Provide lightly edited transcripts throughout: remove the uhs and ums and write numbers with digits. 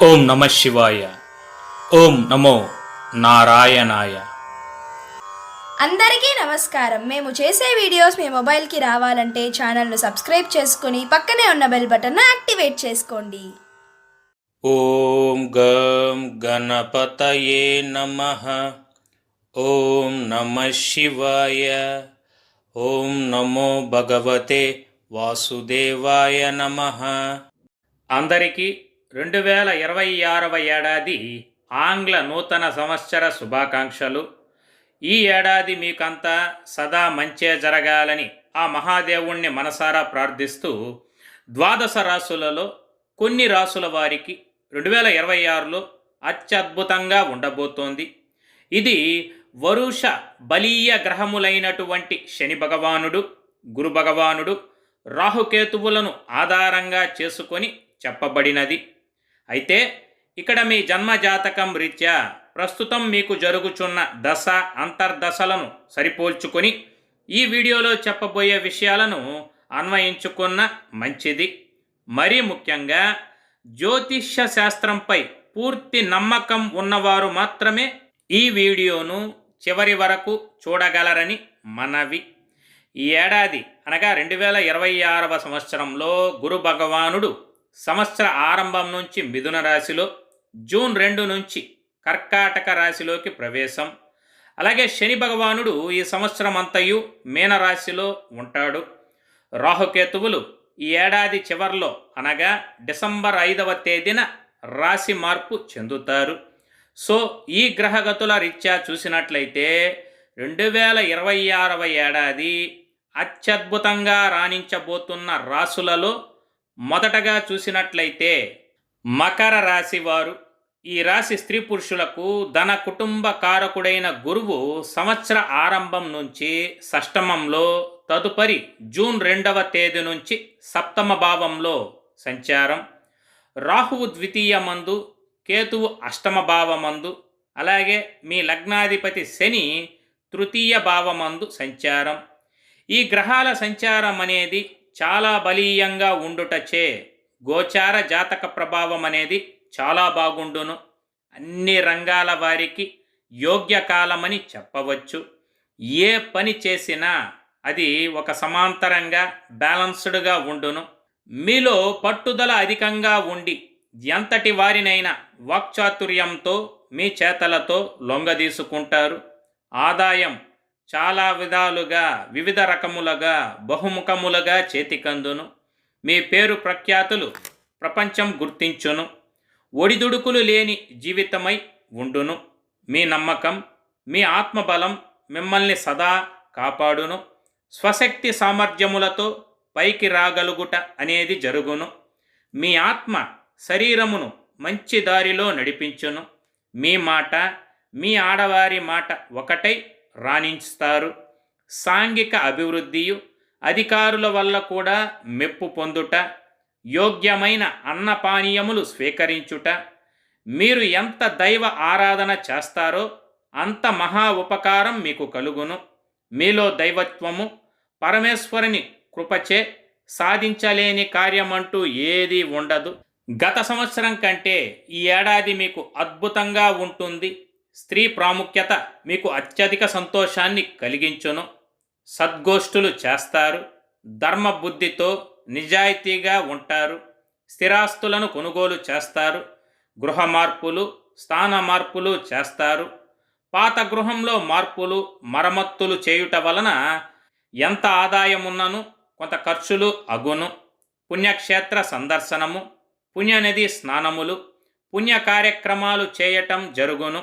ఓం నమ శివాయ. ఓం నమో నారాయణాయ. అందరికీ నమస్కారం. మేము చేసే వీడియోస్ మీ మొబైల్కి రావాలంటే ఛానల్ను సబ్స్క్రైబ్ చేసుకుని పక్కనే ఉన్న బెల్ బటన్ను యాక్టివేట్ చేసుకోండి. ఓం గం గణపతయే నమః. ఓం నమ శివాయ. ఓం నమో భగవతే వాసుదేవాయ నమః. అందరికీ 2026వ ఏడాది ఆంగ్ల నూతన సంవత్సర శుభాకాంక్షలు. ఈ ఏడాది మీకంతా సదా మంచే జరగాలని ఆ మహాదేవుణ్ణి మనసారా ప్రార్థిస్తూ 12 రాసులలో కొన్ని రాసుల వారికి 2026లో అత్యద్భుతంగా ఉండబోతోంది. ఇది వరుష బలీయ గ్రహములైనటువంటి శని భగవానుడు, గురు భగవానుడు, రాహుకేతువులను ఆధారంగా చేసుకొని చెప్పబడినది. అయితే ఇక్కడ మీ జన్మజాతకం రీత్యా ప్రస్తుతం మీకు జరుగుచున్న దశ అంతర్దశలను సరిపోల్చుకొని ఈ వీడియోలో చెప్పబోయే విషయాలను అన్వయించుకున్న మంచిది. మరీ ముఖ్యంగా జ్యోతిష్య శాస్త్రంపై పూర్తి నమ్మకం ఉన్నవారు మాత్రమే ఈ వీడియోను చివరి వరకు చూడగలరని మనవి. ఈ ఏడాది అనగా 2026వ సంవత్సరంలో గురు భగవానుడు సంవత్సర ఆరంభం నుంచి మిథున రాశిలో, జూన్ 2 నుంచి కర్కాటక రాశిలోకి ప్రవేశం. అలాగే శని భగవానుడు ఈ సంవత్సరం అంతయు మీనరాశిలో ఉంటాడు. రాహుకేతువులు ఈ ఏడాది చివర్లో అనగా డిసెంబర్ 5వ తేదీన రాశి మార్పు చెందుతారు. సో ఈ గ్రహగతుల రీత్యా చూసినట్లయితే 2026వ ఏడాది అత్యద్భుతంగా రాణించబోతున్న రాశులలో మొదటగా చూసినట్లయితే మకర రాశి వారు. ఈ రాశి స్త్రీ పురుషులకు ధన కుటుంబ కారకుడైన గురువు సంవత్సర ఆరంభం నుంచి షష్టమంలో, తదుపరి జూన్ 2వ తేదీ నుంచి సప్తమ భావంలో సంచారం. రాహువు ద్వితీయ మందు, కేతువు అష్టమ భావమందు, అలాగే మీ లగ్నాధిపతి శని తృతీయ భావమందు సంచారం. ఈ గ్రహాల సంచారం అనేది చాలా బలీయంగా ఉండుటచే గోచార జాతక ప్రభావం అనేది చాలా బాగుండును. అన్ని రంగాల వారికి యోగ్య కాలమని చెప్పవచ్చు. ఏ పని చేసినా అది ఒక సమాంతరంగా బ్యాలన్స్డ్గా ఉండును. మీలో పట్టుదల అధికంగా ఉండి ఎంతటి వారినైనా వాక్చాతుర్యంతో మీ చేతలతో లొంగదీసుకుంటారు. ఆదాయం చాలా విధాలుగా వివిధ రకములుగా బహుముఖములుగా చేతికందును. మీ పేరు ప్రఖ్యాతులు ప్రపంచం గుర్తించును. ఒడిదుడుకులు లేని జీవితమై ఉండును. మీ నమ్మకం, మీ ఆత్మబలం మిమ్మల్ని సదా కాపాడును. స్వశక్తి సామర్థ్యములతో పైకి రాగలుగుట అనేది జరుగును. మీ ఆత్మ శరీరమును మంచి దారిలో నడిపించును. మీ మాట, మీ ఆడవారి మాట ఒకటై రాణిస్తారు. సాంఘిక అభివృద్ధియు, అధికారుల వల్ల కూడా మెప్పు పొందుట, యోగ్యమైన అన్నపానీయములు స్వీకరించుట, మీరు ఎంత దైవ ఆరాధన చేస్తారో అంత మహా ఉపకారం మీకు కలుగును. మీలో దైవత్వము, పరమేశ్వరుని కృపచే సాధించలేని కార్యమంటూ ఏదీ ఉండదు. గత సంవత్సరం కంటే ఈ ఏడాది మీకు అద్భుతంగా ఉంటుంది. స్త్రీ ప్రాముఖ్యత మీకు అత్యధిక సంతోషాన్ని కలిగించును. సద్గోష్ఠులు చేస్తారు. ధర్మబుద్ధితో నిజాయితీగా ఉంటారు. స్థిరాస్తులను కొనుగోలు చేస్తారు. గృహ మార్పులు, స్థాన మార్పులు చేస్తారు. పాత గృహంలో మార్పులు, మరమ్మతులు చేయుట వలన ఎంత ఆదాయం ఉన్నను కొంత ఖర్చులు అగును. పుణ్యక్షేత్ర సందర్శనము, పుణ్యనది స్నానములు, పుణ్య కార్యక్రమాలు చేయటం జరుగును.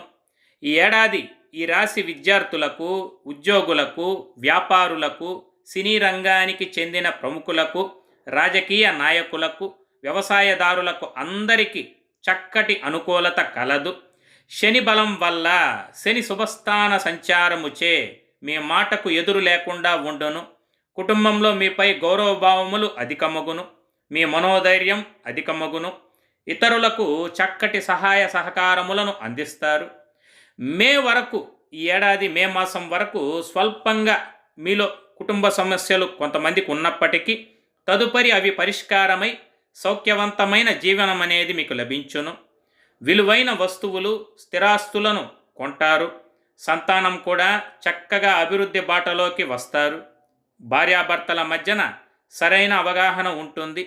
ఈ ఏడాది ఈ రాశి విద్యార్థులకు, ఉద్యోగులకు, వ్యాపారులకు, సినీ రంగానికి చెందిన ప్రముఖులకు, రాజకీయ నాయకులకు, వ్యవసాయదారులకు అందరికీ చక్కటి అనుకూలత కలదు. శని బలం వల్ల శని శుభస్థాన సంచారముచే మీ మాటకు ఎదురు లేకుండా ఉండును. కుటుంబంలో మీపై గౌరవభావములు అధికమగును. మీ మనోధైర్యం అధికమగును. ఇతరులకు చక్కటి సహాయ సహకారములను అందిస్తారు. మే వరకు, ఈ ఏడాది మే మాసం వరకు స్వల్పంగా మీలో కుటుంబ సమస్యలు కొంతమందికి ఉన్నప్పటికీ తదుపరి అవి పరిష్కారమై సౌఖ్యవంతమైన జీవనం అనేది మీకు లభించును. విలువైన వస్తువులు, స్థిరాస్తులను కొంటారు. సంతానం కూడా చక్కగా అభివృద్ధి బాటలోకి వస్తారు. భార్యాభర్తల మధ్యన సరైన అవగాహన ఉంటుంది.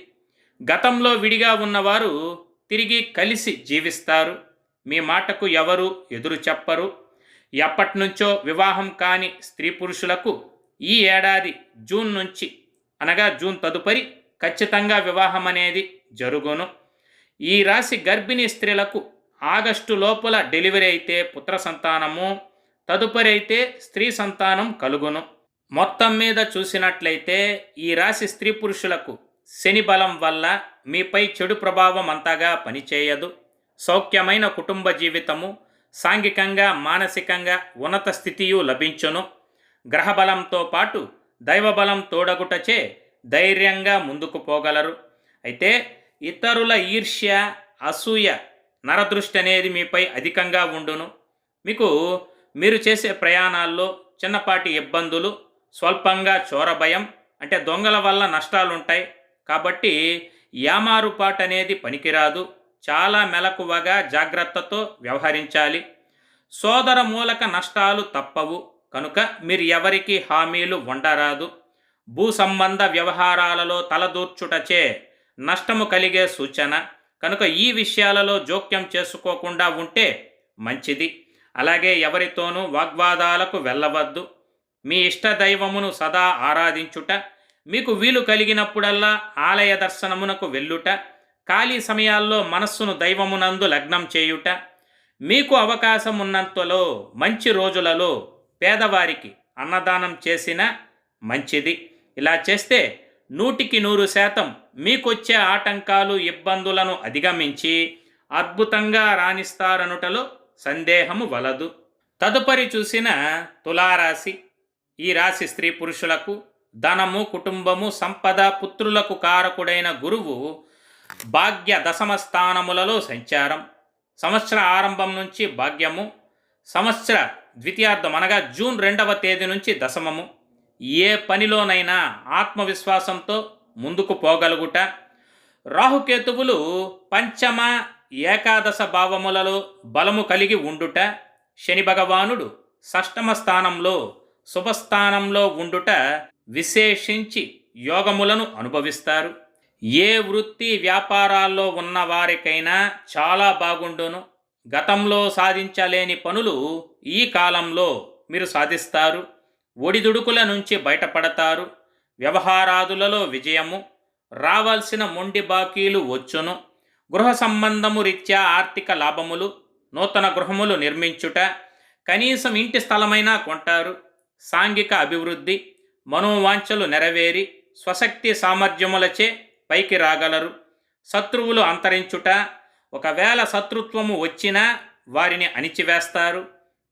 గతంలో విడిగా ఉన్నవారు తిరిగి కలిసి జీవిస్తారు. మీ మాటకు ఎవరు ఎదురు చెప్పరు. ఎప్పటినుంచో వివాహం కాని స్త్రీ పురుషులకు ఈ ఏడాది జూన్ నుంచి, అనగా జూన్ తదుపరి ఖచ్చితంగా వివాహం అనేది జరుగును. ఈ రాశి గర్భిణీ స్త్రీలకు ఆగస్టు లోపల డెలివరీ అయితే పుత్ర సంతానము, తదుపరి అయితే స్త్రీ సంతానం కలుగును. మొత్తం మీద చూసినట్లయితే ఈ రాశి స్త్రీ పురుషులకు శని బలం వల్ల మీపై చెడు ప్రభావం అంతగా పనిచేయదు. సౌఖ్యమైన కుటుంబ జీవితము, సాంఘికంగా మానసికంగా ఉన్నత స్థితియు లభించును. గ్రహబలంతో పాటు దైవబలం తోడగుటచే ధైర్యంగా ముందుకు పోగలరు. అయితే ఇతరుల ఈర్ష్య, అసూయ, నరదృష్టి అనేది మీపై అధికంగా ఉండును. మీరు చేసే ప్రయాణాల్లో చిన్నపాటి ఇబ్బందులు, స్వల్పంగా చోరభయం అంటే దొంగల వల్ల నష్టాలుంటాయి. కాబట్టి యామారుపాటు అనేది పనికిరాదు. చాలా మెలకువగా జాగ్రత్తతో వ్యవహరించాలి. సోదర మూలక నష్టాలు తప్పవు కనుక మీరు ఎవరికి హామీలు ఉండరాదు. భూ సంబంధ వ్యవహారాలలో తలదూర్చుటచే నష్టము కలిగే సూచన కనుక ఈ విషయాలలో జోక్యం చేసుకోకుండా ఉంటే మంచిది. అలాగే ఎవరితోనూ వాగ్వాదాలకు వెళ్ళవద్దు. మీ ఇష్టదైవమును సదా ఆరాధించుట, మీకు వీలు కలిగినప్పుడల్లా ఆలయ దర్శనమునకు వెళ్ళుట, ఖాళీ సమయాల్లో మనస్సును దైవమునందు లగ్నం చేయుట, మీకు అవకాశం ఉన్నంతలో మంచి రోజులలో పేదవారికి అన్నదానం చేసిన మంచిది. ఇలా చేస్తే 100% మీకొచ్చే ఆటంకాలు, ఇబ్బందులను అధిగమించి అద్భుతంగా రాణిస్తారనుటలో సందేహము వలదు. తదుపరి చూసిన తులారాశి. ఈ రాశి స్త్రీ పురుషులకు ధనము, కుటుంబము, సంపద, పుత్రులకు కారకుడైన గురువు భాగ్య దశమ స్థానములలో సంచారం. సంవత్సర ఆరంభం నుంచి భాగ్యము, సంవత్సర ద్వితీయార్థం అనగా జూన్ 2వ తేదీ నుంచి దశమము. ఏ పనిలోనైనా ఆత్మవిశ్వాసంతో ముందుకు పోగలుగుట. రాహుకేతువులు పంచమ, ఏకాదశ భావములలో బలము కలిగి ఉండుట. శని భగవానుడు షష్టమ స్థానంలో శుభస్థానంలో ఉండుట విశేషించి యోగములను అనుభవిస్తారు. ఏ వృత్తి వ్యాపారాల్లో ఉన్నవారికైనా చాలా బాగుండును. గతంలో సాధించలేని పనులు ఈ కాలంలో మీరు సాధిస్తారు. ఒడిదుడుకుల నుంచి బయటపడతారు. వ్యవహారాదులలో విజయము. రావాల్సిన మొండి బాకీలు వచ్చును. గృహ సంబంధము రీత్యా ఆర్థిక లాభములు. నూతన గృహములు నిర్మించుట, కనీసం ఇంటి స్థలమైనా కొంటారు. సాంఘిక అభివృద్ధి, మనోవాంఛలు నెరవేరి స్వశక్తి సామర్థ్యములచే పైకి రాగలరు. శత్రువులు అంతరించుట, ఒకవేళ శత్రుత్వము వచ్చినా వారిని అణిచివేస్తారు.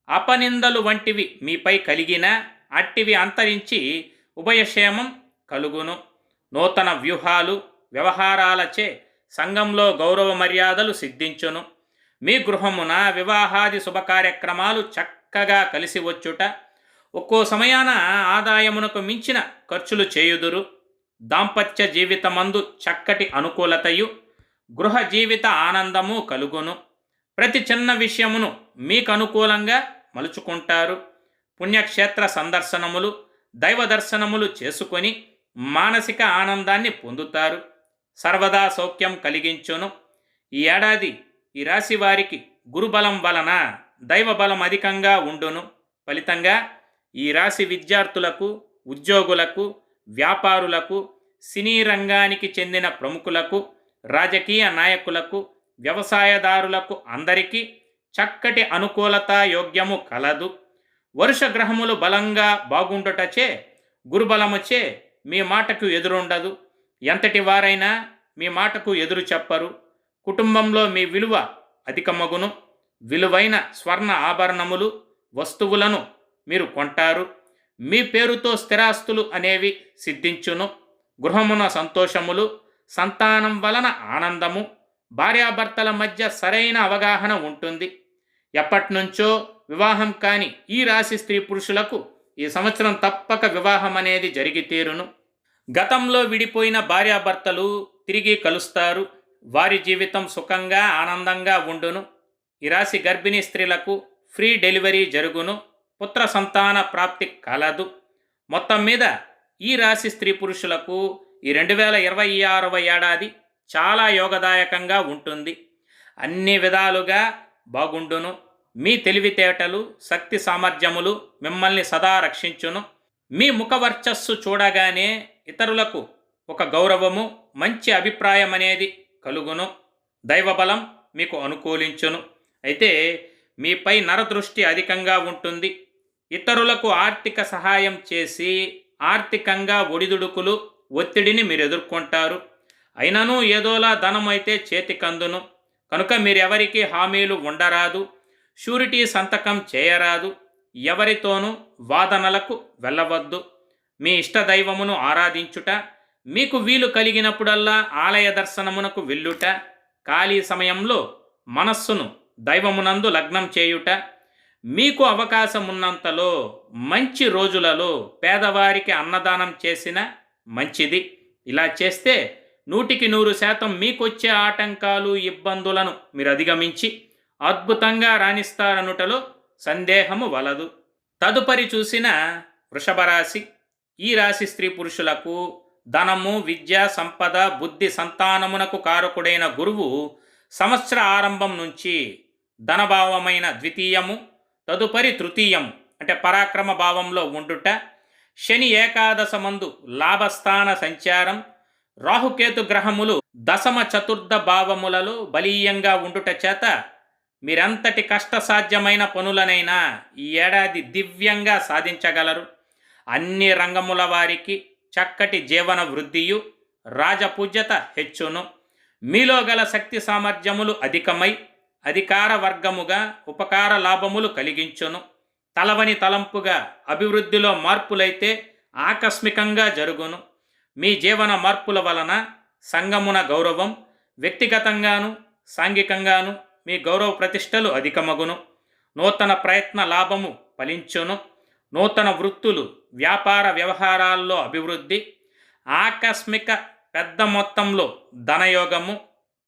అపనిందలు వంటివి మీపై కలిగినా అట్టివి అంతరించి ఉభయక్షేమం కలుగును. నూతన వ్యూహాలు, వ్యవహారాలచే సంఘంలో గౌరవ మర్యాదలు సిద్ధించును. మీ గృహమున వివాహాది శుభకార్యక్రమాలు చక్కగా కలిసి వచ్చుట. ఒక్కో సమయాన ఆదాయమునకు మించిన ఖర్చులు చేయుదురు. దాంపత్య జీవితమందు చక్కటి అనుకూలతయు, గృహ జీవిత ఆనందము కలుగును. ప్రతి చిన్న విషయమును మీకు అనుకూలంగా మలుచుకుంటారు. పుణ్యక్షేత్ర సందర్శనములు, దైవ దర్శనములు చేసుకొని మానసిక ఆనందాన్ని పొందుతారు. సర్వదా సౌఖ్యం కలిగించును. ఈ ఏడాది ఈ రాశి వారికి గురుబలం వలన దైవబలం అధికంగా ఉండును. ఫలితంగా ఈ రాశి విద్యార్థులకు, ఉద్యోగులకు, వ్యాపారులకు, సినీ రంగానికి చెందిన ప్రముఖులకు, రాజకీయ నాయకులకు, వ్యవసాయదారులకు అందరికీ చక్కటి అనుకూలత యోగ్యము కలదు. వరుష గ్రహములు బలంగా బాగుండుటచే, గురుబలముచే మీ మాటకు ఎదురుండదు. ఎంతటి వారైనా మీ మాటకు ఎదురు చెప్పరు. కుటుంబంలో మీ విలువ అధికమగును. విలువైన స్వర్ణ ఆభరణములు, వస్తువులను మీరు కొంటారు. మీ పేరుతో స్థిరాస్తులు అనేవి సిద్ధించును. గృహమున సంతోషములు, సంతానం వలన ఆనందము, భార్యాభర్తల మధ్య సరైన అవగాహన ఉంటుంది. ఎప్పటినుంచో వివాహం కాని ఈ రాశి స్త్రీ పురుషులకు ఈ సంవత్సరం తప్పక వివాహం అనేది జరిగి తీరును. గతంలో విడిపోయిన భార్యాభర్తలు తిరిగి కలుస్తారు. వారి జీవితం సుఖంగా ఆనందంగా ఉండును. ఈ రాశి గర్భిణీ స్త్రీలకు ఫ్రీ డెలివరీ జరుగును. పుత్ర సంతాన ప్రాప్తి కలదు. మొత్తం మీద ఈ రాశి స్త్రీ పురుషులకు ఈ 2026వ ఏడాది చాలా యోగదాయకంగా ఉంటుంది. అన్ని విధాలుగా బాగుండును. మీ తెలివితేటలు, శక్తి సామర్థ్యములు మిమ్మల్ని సదా రక్షించును. మీ ముఖ వర్చస్సు చూడగానే ఇతరులకు ఒక గౌరవము, మంచి అభిప్రాయం అనేది కలుగును. దైవబలం మీకు అనుకూలించును. అయితే మీపై నరదృష్టి అధికంగా ఉంటుంది. ఇతరులకు ఆర్థిక సహాయం చేసి ఆర్థికంగా ఒడిదుడుకులు, ఒత్తిడిని మీరు ఎదుర్కొంటారు. అయినను ఏదోలా ధనం అయితే చేతికందును. కనుక మీరెవరికి హామీలు ఉండరాదు, షూరిటీ సంతకం చేయరాదు, ఎవరితోనూ వాదనలకు వెళ్ళవద్దు. మీ ఇష్టదైవమును ఆరాధించుట, మీకు వీలు కలిగినప్పుడల్లా ఆలయ దర్శనమునకు వెళ్ళుట, ఖాళీ సమయంలో మనస్సును దైవమునందు లగ్నం చేయుట, మీకు అవకాశం ఉన్నంతలో మంచి రోజులలో పేదవారికి అన్నదానం చేసిన మంచిది. ఇలా చేస్తే 100% మీకొచ్చే ఆటంకాలు, ఇబ్బందులను మీరు అధిగమించి అద్భుతంగా రాణిస్తారనుటలో సందేహము వలదు. తదుపరి చూసిన వృషభ రాశి. ఈ రాశి స్త్రీ పురుషులకు ధనము, విద్య, సంపద, బుద్ధి, సంతానమునకు కారకుడైన గురువు సంవత్సర ఆరంభం నుంచి ధనభావమైన ద్వితీయము, తదుపరి తృతీయము అంటే పరాక్రమ భావంలో ఉండుట, శని ఏకాదశమందు లాభస్థాన సంచారం, రాహుకేతు గ్రహములు దశమ చతుర్థ భావములలో బలీయంగా ఉండుట చేత మీరెంతటి కష్టసాధ్యమైన పనులనైనా ఈ ఏడాది దివ్యంగా సాధించగలరు. అన్ని రంగముల వారికి చక్కటి జీవన వృద్ధియు, రాజపూజ్యత హెచ్చును. మీలో గల శక్తి సామర్థ్యములు అధికమై అధికార వర్గముగా ఉపకార లాభములు కలిగించును. తలవని తలంపుగా అభివృద్ధిలో మార్పులైతే ఆకస్మికంగా జరుగును. మీ జీవన మార్పుల వలన సంఘమున గౌరవం, వ్యక్తిగతంగాను సాంఘికంగాను మీ గౌరవ ప్రతిష్టలు అధికమగును. నూతన ప్రయత్న లాభము ఫలించును. నూతన వృత్తులు, వ్యాపార వ్యవహారాల్లో అభివృద్ధి, ఆకస్మిక పెద్ద మొత్తంలో ధనయోగము,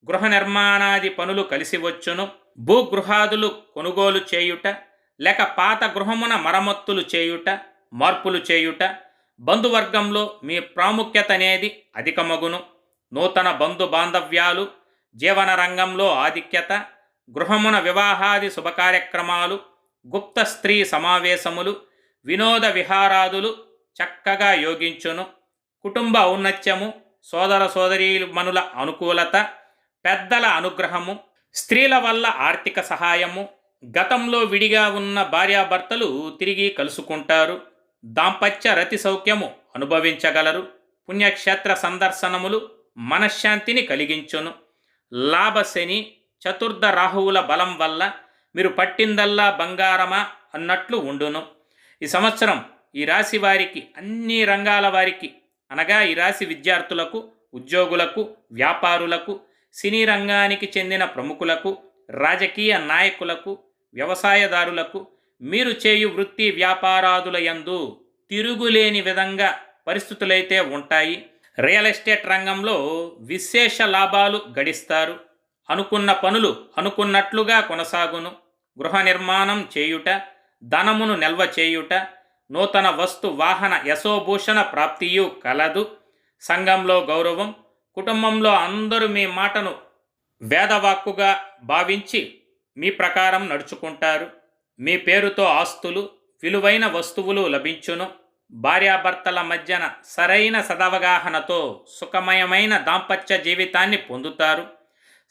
గృహ నిర్మాణాది పనులు కలిసి వచ్చును. భూగృహాదులు కొనుగోలు చేయుట, లేక పాత గృహమున మరమ్మతులు చేయుట, మార్పులు చేయుట, బంధువర్గంలో మీ ప్రాముఖ్యత అనేది అధికమగును. నూతన బంధు బాంధవ్యాలు, జీవన రంగంలో ఆధిక్యత, గృహమున వివాహాది శుభకార్యక్రమాలు, గుప్త స్త్రీ సమావేశములు, వినోద విహారాదులు చక్కగా యోగించును. కుటుంబ ఔన్నత్యము, సోదర సోదరీమణుల అనుకూలత, పెద్దల అనుగ్రహము, స్త్రీల వల్ల ఆర్థిక సహాయము, గతంలో విడిగా ఉన్న భార్యాభర్తలు తిరిగి కలుసుకుంటారు. దాంపత్య రతి సౌఖ్యము అనుభవించగలరు. పుణ్యక్షేత్ర సందర్శనములు మనశ్శాంతిని కలిగించును. లాభశని, చతుర్థ రాహువుల బలం వల్ల మీరు పట్టిందల్లా బంగారమా అన్నట్లు ఉండును. ఈ సంవత్సరం ఈ రాశి వారికి, అన్ని రంగాల వారికి అనగా ఈ రాశి విద్యార్థులకు, ఉద్యోగులకు, వ్యాపారులకు, సినీ రంగానికి చెందిన ప్రముఖులకు, రాజకీయ నాయకులకు, వ్యవసాయదారులకు, మీరు చేయు వృత్తి వ్యాపారాదుల యందు తిరుగులేని విధంగా పరిస్థితులైతే ఉంటాయి. రియల్ ఎస్టేట్ రంగంలో విశేష లాభాలు గడిస్తారు. అనుకున్న పనులు అనుకున్నట్లుగా కొనసాగును. గృహ నిర్మాణం చేయుట, ధనమును నిల్వ చేయుట, నూతన వస్తు వాహన యశోభూషణ ప్రాప్తియు కలదు. సంఘంలో గౌరవం, కుటుంబంలో అందరూ మీ మాటను వేదవాక్కుగా భావించి మీ ప్రకారం నడుచుకుంటారు. మీ పేరుతో ఆస్తులు, విలువైన వస్తువులు లభించును. భార్యాభర్తల మధ్యన సరైన సదవగాహనతో సుఖమయమైన దాంపత్య జీవితాన్ని పొందుతారు.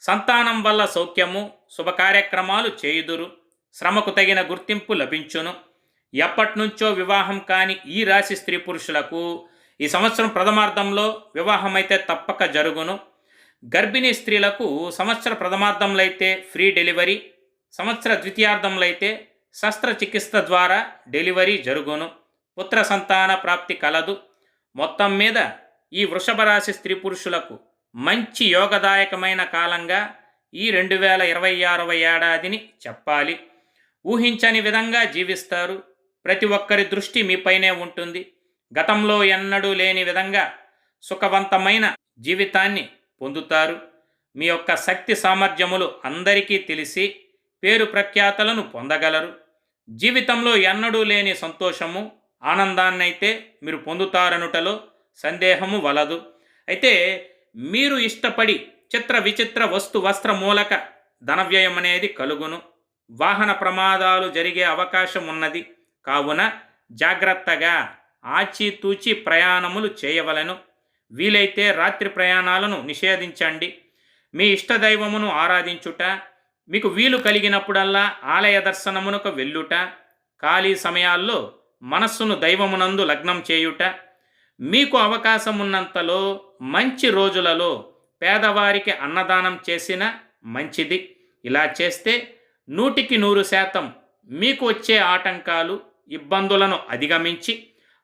సంతానం వల్ల సౌఖ్యము, శుభకార్యక్రమాలు చేయుదురు. శ్రమకు తగిన గుర్తింపు లభించును. ఎప్పటినుంచో వివాహం కాని ఈ రాశి స్త్రీ పురుషులకు ఈ సంవత్సరం ప్రథమార్థంలో వివాహమైతే తప్పక జరుగును. గర్భిణీ స్త్రీలకు సంవత్సర ప్రథమార్థంలో అయితే ఫ్రీ డెలివరీ, సంవత్సర ద్వితీయార్థంలో అయితే శస్త్రచికిత్స ద్వారా డెలివరీ జరుగును. పుత్ర సంతాన ప్రాప్తి కలదు. మొత్తం మీద ఈ వృషభ రాశి స్త్రీ పురుషులకు మంచి యోగదాయకమైన కాలంగా ఈ 2026వ ఏడాదిని చెప్పాలి. ఊహించని విధంగా జీవిస్తారు. ప్రతి ఒక్కరి దృష్టి మీపైనే ఉంటుంది. గతంలో ఎన్నడూ లేని విధంగా సుఖవంతమైన జీవితాన్ని పొందుతారు. మీ యొక్క శక్తి సామర్థ్యములు అందరికీ తెలిసి పేరు ప్రఖ్యాతలను పొందగలరు. జీవితంలో ఎన్నడూ లేని సంతోషము, ఆనందాన్నైతే మీరు పొందుతారనుటలో సందేహము వలదు. అయితే మీరు ఇష్టపడి చిత్ర విచిత్ర వస్తు వస్త్ర మూలక ధనవ్యయం అనేది కలుగును. వాహన ప్రమాదాలు జరిగే అవకాశం ఉన్నది. కావున జాగ్రత్తగా ఆచితూచి ప్రయాణములు చేయవలెను. వీలైతే రాత్రి ప్రయాణాలను నిషేధించండి. మీ ఇష్టదైవమును ఆరాధించుట, మీకు వీలు కలిగినప్పుడల్లా ఆలయ దర్శనమునకు వెళ్ళుట, ఖాళీ సమయాల్లో మనస్సును దైవమునందు లగ్నం చేయుట, మీకు అవకాశం ఉన్నంతలో మంచి రోజులలో పేదవారికి అన్నదానం చేసిన మంచిది. ఇలా చేస్తే 100% మీకు వచ్చే ఆటంకాలు, ఇబ్బందులను అధిగమించి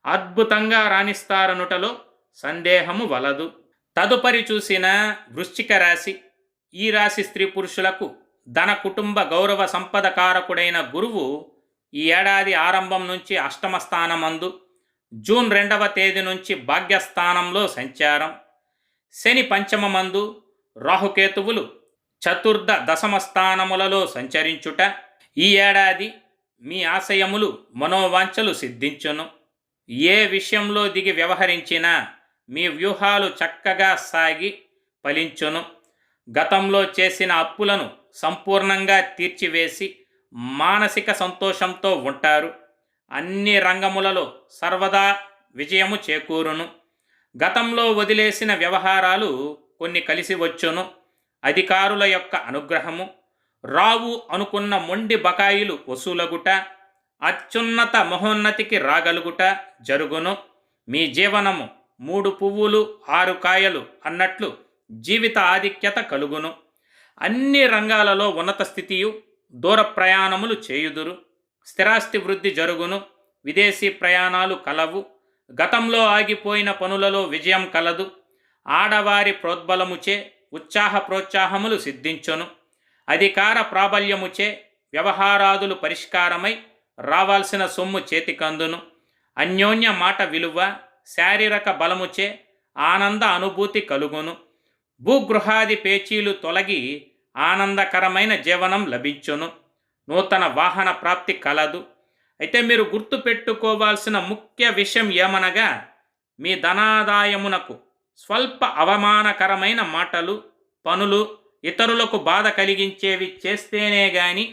అద్భుతంగా రాణిస్తారనుటలో సందేహము వలదు. తదుపరి చూసిన వృశ్చిక రాశి. ఈ రాశి స్త్రీ పురుషులకు ధన కుటుంబ గౌరవ సంపద కారకుడైన గురువు ఈ ఏడాది ఆరంభం నుంచి అష్టమ స్థానమందు, జూన్ 2వ తేదీ నుంచి భాగ్యస్థానంలో సంచారం, శని పంచమమందు, రాహుకేతువులు చతుర్థ దశమ స్థానములలో సంచరించుట ఈ ఏడాది మీ ఆశయములు మనోవాంఛలు సిద్ధించును. ఏ విషయంలో దిగి వ్యవహరించినా మీ వ్యూహాలు చక్కగా సాగి ఫలించును. గతంలో చేసిన అప్పులను సంపూర్ణంగా తీర్చివేసి మానసిక సంతోషంతో ఉంటారు. అన్ని రంగములలో సర్వదా విజయము చేకూరును. గతంలో వదిలేసిన వ్యవహారాలు కొన్ని కలిసి వచ్చును. అధికారుల యొక్క అనుగ్రహము, రావు అనుకున్న మొండి బకాయిలు వసూలగుట, అత్యున్నత మహోన్నతికి రాగలుగుట జరుగును. మీ జీవనము 3 పువ్వులు 6 కాయలు అన్నట్లు జీవిత ఆధిక్యత కలుగును. అన్ని రంగాలలో ఉన్నత స్థితియు, దూర ప్రయాణములు చేయుదురు. స్థిరాస్తి వృద్ధి జరుగును. విదేశీ ప్రయాణాలు కలవు. గతంలో ఆగిపోయిన పనులలో విజయం కలదు. ఆడవారి ప్రోద్బలముచే ఉత్సాహ ప్రోత్సాహములు సిద్ధించును. అధికార ప్రాబల్యముచే వ్యవహారాదులు పరిష్కారమై రావాల్సిన సొమ్ము చేతికందును. అన్యోన్య మాట విలువ, శారీరక బలముచే ఆనంద అనుభూతి కలుగును. భూగృహాది పేచీలు తొలగి ఆనందకరమైన జీవనం లభించును. నూతన వాహన ప్రాప్తి కలదు. అయితే మీరు గుర్తుపెట్టుకోవాల్సిన ముఖ్య విషయం ఏమనగా, మీ ధనాదాయమునకు స్వల్ప అవమానకరమైన మాటలు, పనులు, ఇతరులకు బాధ కలిగించేవి చేస్తేనే గాని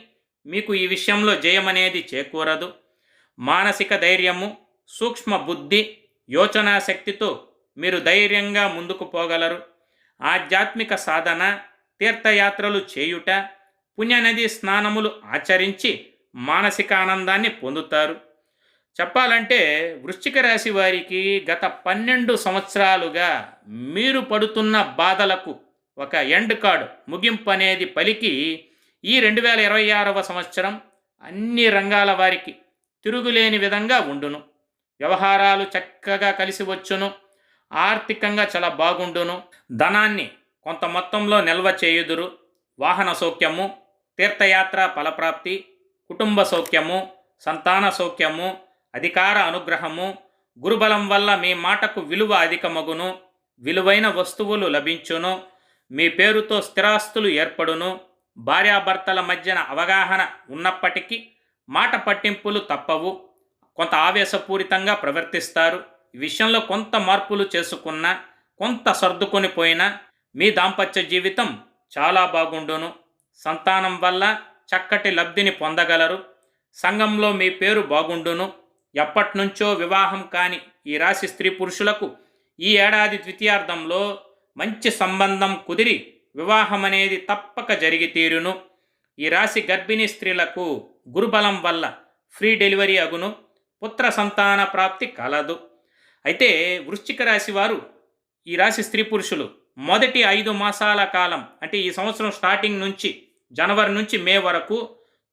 మీకు ఈ విషయంలో జయమనేది చేకూరదు. మానసిక ధైర్యము, సూక్ష్మ బుద్ధి, యోచనా శక్తితో మీరు ధైర్యంగా ముందుకు పోగలరు. ఆధ్యాత్మిక సాధన, తీర్థయాత్రలు చేయుట, పుణ్యనది స్నానములు ఆచరించి మానసిక ఆనందాన్ని పొందుతారు. చెప్పాలంటే వృశ్చిక రాశి వారికి గత 12 సంవత్సరాలుగా మీరు పడుతున్న బాధలకు ఒక ఎండ్ కార్డ్, ముగింపు అనేది పలికి ఈ 2026వ సంవత్సరం అన్ని రంగాల వారికి తిరుగులేని విధంగా ఉండును. వ్యవహారాలు చక్కగా కలిసి వచ్చును. ఆర్థికంగా చాలా బాగుండును. ధనాన్ని కొంత మొత్తంలో నిల్వ చేయుదురు. వాహన సౌఖ్యము, తీర్థయాత్ర ఫలప్రాప్తి, కుటుంబ సౌఖ్యము, సంతాన సౌఖ్యము, అధికార అనుగ్రహము, గురుబలం వల్ల మీ మాటకు విలువ అధికమగును. విలువైన వస్తువులు లభించును. మీ పేరుతో స్థిరాస్తులు ఏర్పడును. భార్యాభర్తల మధ్యన అవగాహన ఉన్నప్పటికీ మాట పట్టింపులు తప్పవు. కొంత ఆవేశపూరితంగా ప్రవర్తిస్తారు. ఈ విషయంలో కొంత మార్పులు చేసుకున్నా, కొంత సర్దుకొని పోయినా మీ దాంపత్య జీవితం చాలా బాగుండును. సంతానం వల్ల చక్కటి లబ్ధిని పొందగలరు. సంఘంలో మీ పేరు బాగుండును. ఎప్పటినుంచో వివాహం కాని ఈ రాశి స్త్రీ పురుషులకు ఈ ఏడాది ద్వితీయార్థంలో మంచి సంబంధం కుదిరి వివాహం అనేది తప్పక జరిగి తీరును. ఈ రాశి గర్భిణీ స్త్రీలకు గురుబలం వల్ల ఫ్రీ డెలివరీ అగును. పుత్ర సంతాన ప్రాప్తి కలదు. అయితే వృశ్చిక రాశి వారు, ఈ రాశి స్త్రీ పురుషులు మొదటి 5 మాసాల కాలం, అంటే ఈ సంవత్సరం స్టార్టింగ్ నుంచి జనవరి నుంచి మే వరకు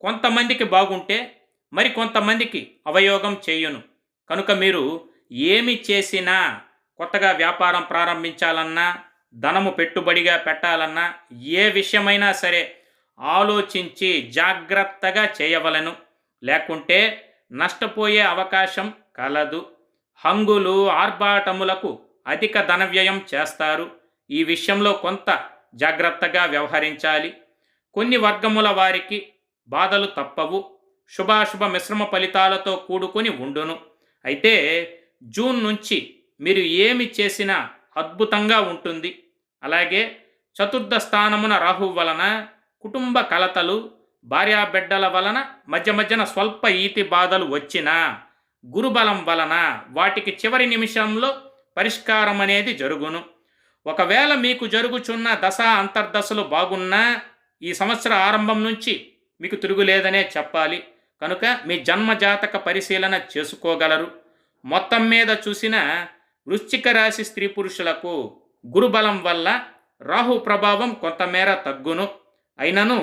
కొంతమందికి బాగుంటే మరి కొంతమందికి అవయోగం చేయును. కనుక మీరు ఏమి చేసినా, కొత్తగా వ్యాపారం ప్రారంభించాలన్నా, ధనము పెట్టుబడిగా పెట్టాలన్నా, ఏ విషయమైనా సరే ఆలోచించి జాగ్రత్తగా చేయవలెను. లేకుంటే నష్టపోయే అవకాశం కలదు. హంగులు, ఆర్భాటములకు అధిక ధన వ్యయం చేస్తారు. ఈ విషయంలో కొంత జాగ్రత్తగా వ్యవహరించాలి. కొన్ని వర్గముల వారికి బాధలు తప్పవు. శుభాశుభ మిశ్రమ ఫలితాలతో కూడుకొని ఉండును. అయితే జూన్ నుంచి మీరు ఏమి చేసినా అద్భుతంగా ఉంటుంది. అలాగే చతుర్థ స్థానమున రాహువు వలన కుటుంబ కలతలు, భార్యాబిడ్డల వలన మధ్య మధ్యన స్వల్ప ఈతి బాధలు వచ్చినా గురుబలం వలన వాటికి చివరి నిమిషంలో పరిష్కారం అనేది జరుగును. ఒకవేళ మీకు జరుగుచున్న దశ అంతర్దశలు బాగున్నా ఈ సంవత్సర ఆరంభం నుంచి మీకు తిరుగులేదనే చెప్పాలి. కనుక మీ జన్మజాతక పరిశీలన చేసుకోగలరు. మొత్తం మీద చూసిన వృశ్చిక రాశి స్త్రీ పురుషులకు గురుబలం వల్ల రాహు ప్రభావం కొంతమేర తగ్గును. అయినను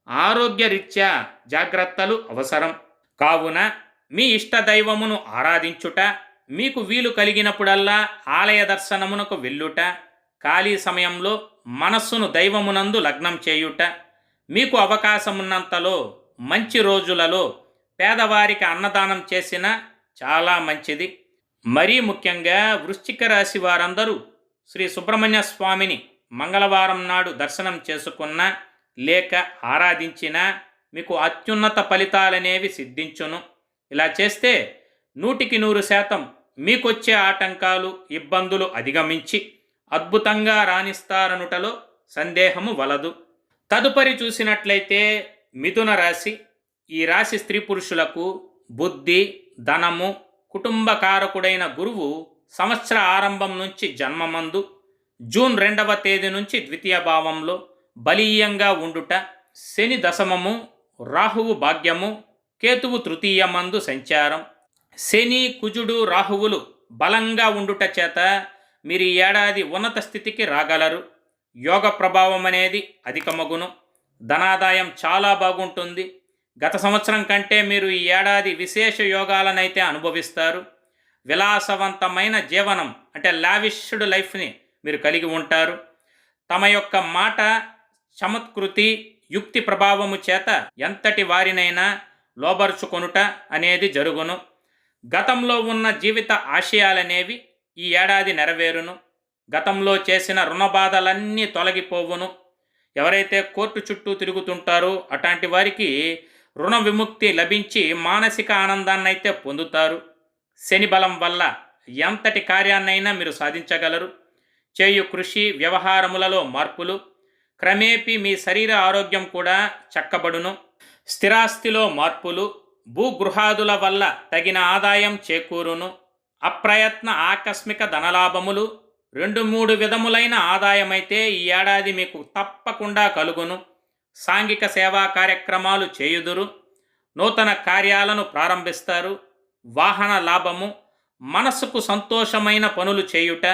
ఆరోగ్యరీత్యా జాగ్రత్తలు అవసరం. కావున మీ ఇష్టదైవమును ఆరాధించుట, మీకు వీలు కలిగినప్పుడల్లా ఆలయ దర్శనమునకు వెళ్ళుట, ఖాళీ సమయంలో మనస్సును దైవమునందు లగ్నం చేయుట, మీకు అవకాశమున్నంతలో మంచి రోజులలో పేదవారికి అన్నదానం చేసిన చాలా మంచిది. మరీ ముఖ్యంగా వృశ్చిక రాశి వారందరూ శ్రీ సుబ్రహ్మణ్య స్వామిని మంగళవారం నాడు దర్శనం చేసుకున్న లేక ఆరాధించిన మీకు అత్యున్నత ఫలితాలనేవి సిద్ధించును. ఇలా చేస్తే 100% మీకొచ్చే ఆటంకాలు, ఇబ్బందులు అధిగమించి అద్భుతంగా రాణిస్తారనుటలో సందేహము వలదు. తదుపరి చూసినట్లయితే మిథున రాశి. ఈ రాశి స్త్రీ పురుషులకు బుద్ధి, ధనము, కుటుంబ కారకుడైన గురువు సంవత్సర ఆరంభం నుంచి జన్మమందు జూన్ 2వ తేదీ నుంచి ద్వితీయ భావంలో బలీయంగా ఉండుట, శని దశమము, రాహువు భాగ్యము, కేతువు తృతీయమందు సంచారం. శని, కుజుడు, రాహువులు బలంగా ఉండుట చేత మీరు ఈ ఏడాది ఉన్నత స్థితికి రాగలరు. యోగ ప్రభావం అనేది అధికమగును. ధనాదాయం చాలా బాగుంటుంది. గత సంవత్సరం కంటే మీరు ఈ ఏడాది విశేష యోగాలనైతే అనుభవిస్తారు. విలాసవంతమైన జీవనం అంటే లావిష్డ్ లైఫ్ని మీరు కలిగి ఉంటారు. తమ యొక్క మాట, చమత్కృతి, యుక్తి ప్రభావము చేత ఎంతటి వారినైనా లోబరుచుకొనుట అనేది జరుగును. గతంలో ఉన్న జీవిత ఆశయాలనేవి ఈ ఏడాది నెరవేరును. గతంలో చేసిన రుణబాధలన్నీ తొలగిపోవును. ఎవరైతే కోర్టు చుట్టూ తిరుగుతుంటారో అట్లాంటి వారికి రుణ విముక్తి లభించి మానసిక ఆనందాన్ని అయితే పొందుతారు. శని బలం వల్ల ఎంతటి కార్యాన్నైనా మీరు సాధించగలరు. చేయు కృషి, వ్యవహారములలో మార్పులు, క్రమేపీ మీ శరీర ఆరోగ్యం కూడా చక్కబడును. స్థిరాస్తిలో మార్పులు, భూగృహాదుల వల్ల తగిన ఆదాయం చేకూరును. అప్రయత్న ఆకస్మిక ధనలాభములు, 2-3 విధములైన ఆదాయమైతే ఈ ఏడాది మీకు తప్పకుండా కలుగును. సాంఘిక సేవా కార్యక్రమాలు చేయుదురు. నూతన కార్యాలను ప్రారంభిస్తారు. వాహన లాభము, మనస్సుకు సంతోషమైన పనులు చేయుట.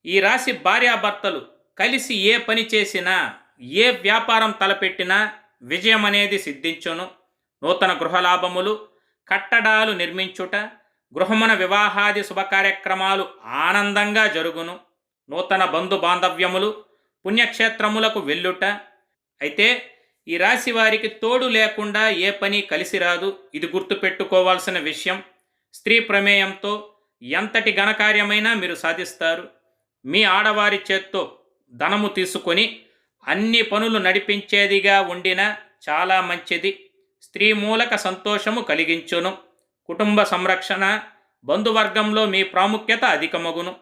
ఈ రాశి భార్యాభర్తలు కలిసి ఏ పని చేసినా, ఏ వ్యాపారం తలపెట్టినా విజయం అనేది సిద్ధించును. నూతన గృహలాభములు, కట్టడాలు నిర్మించుట, గృహమున వివాహాది శుభకార్యక్రమాలు ఆనందంగా జరుగును. నూతన బంధు బాంధవ్యములు, పుణ్యక్షేత్రములకు వెళ్ళుట. అయితే ఈ రాశి వారికి తోడు లేకుండా ఏ పని కలిసి రాదు. ఇది గుర్తుపెట్టుకోవాల్సిన విషయం. స్త్రీ ప్రమేయంతో ఎంతటి ఘనకార్యమైనా మీరు సాధిస్తారు. మీ ఆడవారి చేత్తో ధనము తీసుకొని అన్ని పనులు నడిపించేదిగా ఉండిన చాలా మంచిది. స్త్రీ మూలక సంతోషము కలిగించును. కుటుంబ సంరక్షణ, బంధువర్గంలో మీ ప్రాముఖ్యత అధికమగును.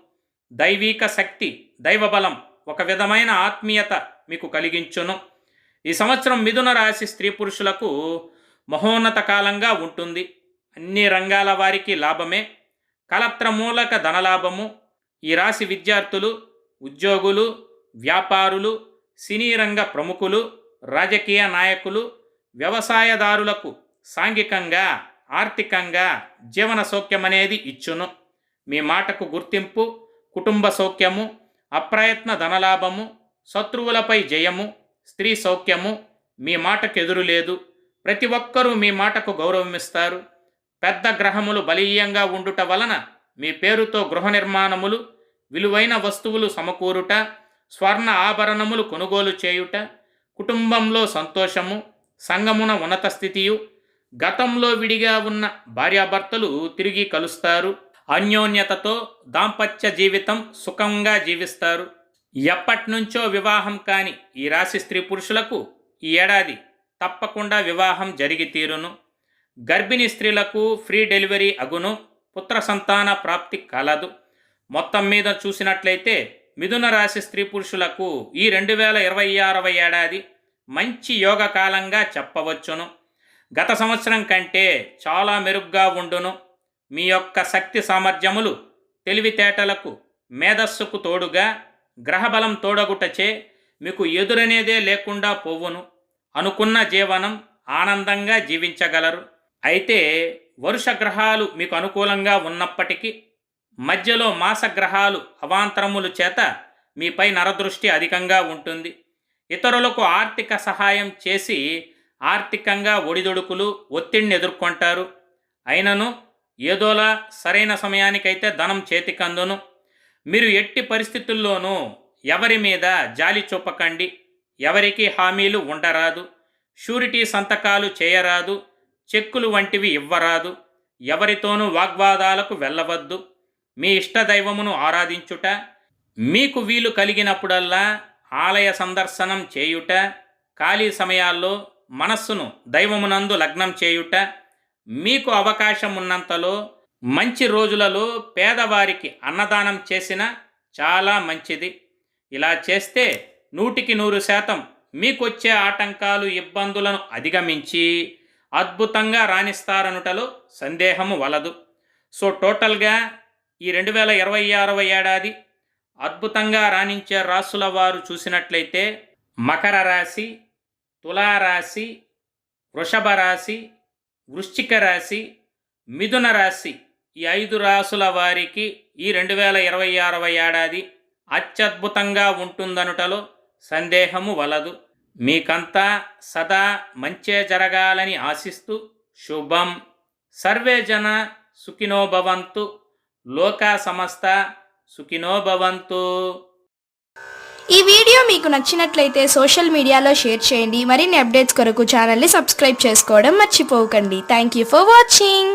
దైవిక శక్తి, దైవబలం, ఒక విధమైన ఆత్మీయత మీకు కలిగించును. ఈ సంవత్సరం మిథున రాశి స్త్రీ పురుషులకు మహోన్నత కాలంగా ఉంటుంది. అన్ని రంగాల వారికి లాభమే. కలత్ర మూలక ధనలాభము. ఈ రాశి విద్యార్థులు, ఉద్యోగులు, వ్యాపారులు, సినీ రంగ ప్రముఖులు, రాజకీయ నాయకులు, వ్యవసాయదారులకు సాంఘికంగా, ఆర్థికంగా జీవన సౌఖ్యం అనేది ఇచ్చును. మీ మాటకు గుర్తింపు, కుటుంబ సౌఖ్యము, అప్రయత్న ధనలాభము, శత్రువులపై జయము, స్త్రీ సౌఖ్యము. మీ మాటకు ఎదురు లేదు. ప్రతి ఒక్కరూ మీ మాటకు గౌరవమిస్తారు. పెద్ద గ్రహములు బలీయంగా ఉండుట వలన మీ పేరుతో గృహ నిర్మాణములు, విలువైన వస్తువులు సమకూరుట, స్వర్ణ ఆభరణములు కొనుగోలు చేయుట, కుటుంబంలో సంతోషము, సంగమున ఉన్నత స్థితియు, గతంలో విడిగా ఉన్న భార్యాభర్తలు తిరిగి కలుస్తారు. అన్యోన్యతతో దాంపత్య జీవితం సుఖంగా జీవిస్తారు. ఎప్పటినుంచో వివాహం కాని ఈ రాశి స్త్రీ పురుషులకు ఈ ఏడాది తప్పకుండా వివాహం జరిగి తీరును. గర్భిణీ స్త్రీలకు ఫ్రీ డెలివరీ అగును. పుత్ర సంతాన ప్రాప్తి కలదు. మొత్తం మీద చూసినట్లయితే మిథున రాశి స్త్రీ పురుషులకు ఈ 2026వ ఏడాది మంచి యోగ కాలంగా చెప్పవచ్చును. గత సంవత్సరం కంటే చాలా మెరుగ్గా ఉండును. మీ యొక్క శక్తి సామర్థ్యములు తెలివితేటలకు మేధస్సుకు తోడుగా గ్రహబలం తోడగుటచే మీకు ఎదురనేదే లేకుండా పోవును. అనుకున్న జీవనం ఆనందంగా జీవించగలరు. అయితే వరుష గ్రహాలు మీకు అనుకూలంగా ఉన్నప్పటికీ మధ్యలో మాసగ్రహాలు అవాంతరములు చేత మీపై నరదృష్టి అధికంగా ఉంటుంది. ఇతరులకు ఆర్థిక సహాయం చేసి ఆర్థికంగా ఒడిదొడుకులు ఒత్తిడిని ఎదుర్కొంటారు. అయినను ఏదోలా సరైన సమయానికైతే ధనం చేతికందును. మీరు ఎట్టి పరిస్థితుల్లోనూ ఎవరి మీద జాలి చూపకండి. ఎవరికి హామీలు ఉండరాదు. షూరిటీ సంతకాలు చేయరాదు. చెక్కులు వంటివి ఇవ్వరాదు. ఎవరితోనూ వాగ్వాదాలకు వెళ్ళవద్దు. మీ ఇష్టదైవమును ఆరాధించుట, మీకు వీలు కలిగినప్పుడల్లా ఆలయ సందర్శనం చేయుట, ఖాళీ సమయాల్లో మనస్సును దైవమునందు లగ్నం చేయుట, మీకు అవకాశం ఉన్నంతలో మంచి రోజులలో పేదవారికి అన్నదానం చేసిన చాలా మంచిది. ఇలా చేస్తే 100% మీకొచ్చే ఆటంకాలు ఇబ్బందులను అధిగమించి అద్భుతంగా రాణిస్తారనుటలో సందేహము వలదు. సో టోటల్గా ఈ 2026వ ఏడాది అద్భుతంగా రాణించే రాశుల వారు చూసినట్లయితే మకర రాశి, తులారాశి, వృషభ రాశి, వృశ్చిక రాశి, మిథున రాశి, ఈ 5 రాశుల వారికి ఈ 2026వ ఏడాది అత్యద్భుతంగా ఉంటుందనుటలో సందేహము వలదు. మీకంతా సదా మంచే జరగాలని ఆశిస్తూ శుభం. సర్వే జన సుఖినో భవంతు. లోకా సమస్త సుఖినో భవంతు. ఈ వీడియో మీకు నచ్చినట్లయితే సోషల్ మీడియాలో షేర్ చేయండి. మరిన్ని అప్డేట్స్ కొరకు ఛానల్ని సబ్స్క్రైబ్ చేసుకోవడం మర్చిపోకండి. Thank you for watching.